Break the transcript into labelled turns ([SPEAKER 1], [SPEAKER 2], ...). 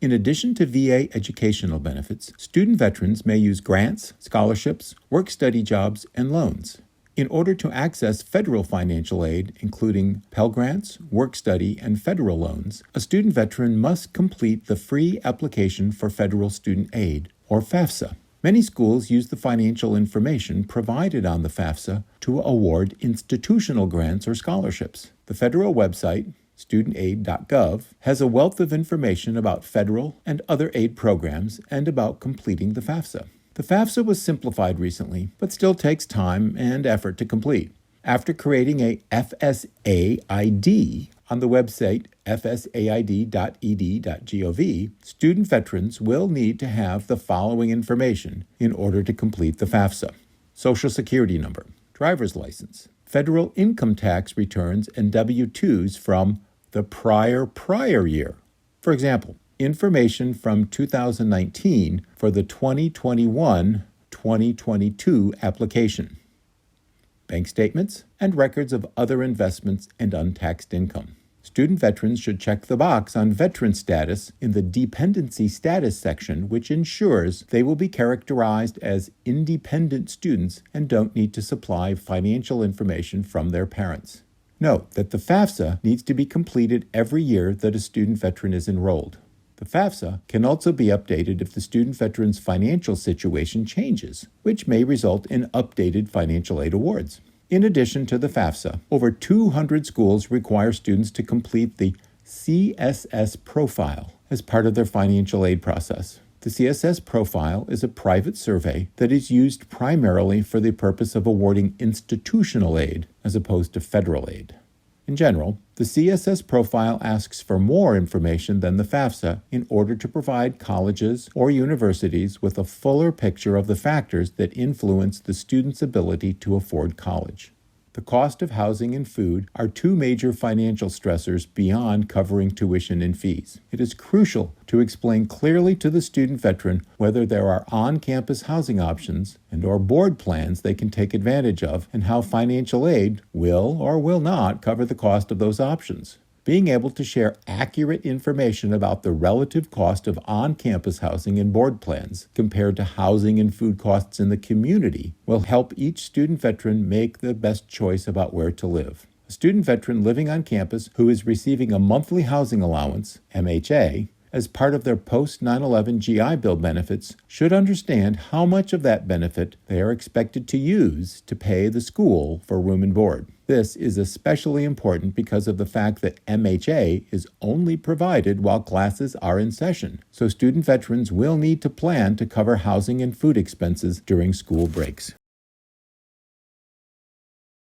[SPEAKER 1] In addition to VA educational benefits, student veterans may use grants, scholarships, work-study jobs, and loans. In order to access federal financial aid, including Pell Grants, work-study, and federal loans, a student veteran must complete the free application for federal student aid, or FAFSA. Many schools use the financial information provided on the FAFSA to award institutional grants or scholarships. The federal website, studentaid.gov, has a wealth of information about federal and other aid programs and about completing the FAFSA. The FAFSA was simplified recently, but still takes time and effort to complete. After creating a FSA ID on the website fsaid.ed.gov, student veterans will need to have the following information in order to complete the FAFSA: Social Security number, driver's license, federal income tax returns and W-2s from the prior year. For example, information from 2019 for the 2021-2022 application, bank statements, and records of other investments and untaxed income. Student veterans should check the box on veteran status in the dependency status section, which ensures they will be characterized as independent students and don't need to supply financial information from their parents. Note that the FAFSA needs to be completed every year that a student veteran is enrolled. The FAFSA can also be updated if the student veteran's financial situation changes, which may result in updated financial aid awards. In addition to the FAFSA, over 200 schools require students to complete the CSS Profile as part of their financial aid process. The CSS Profile is a private survey that is used primarily for the purpose of awarding institutional aid as opposed to federal aid. In general, the CSS Profile asks for more information than the FAFSA in order to provide colleges or universities with a fuller picture of the factors that influence the student's ability to afford college. The cost of housing and food are two major financial stressors beyond covering tuition and fees. It is crucial to explain clearly to the student veteran whether there are on-campus housing options and/or board plans they can take advantage of, and how financial aid will or will not cover the cost of those options. Being able to share accurate information about the relative cost of on-campus housing and board plans compared to housing and food costs in the community will help each student veteran make the best choice about where to live. A student veteran living on campus who is receiving a monthly housing allowance, MHA, as part of their post-9/11 GI Bill benefits should understand how much of that benefit they are expected to use to pay the school for room and board. This is especially important because of the fact that MHA is only provided while classes are in session, so student veterans will need to plan to cover housing and food expenses during school breaks.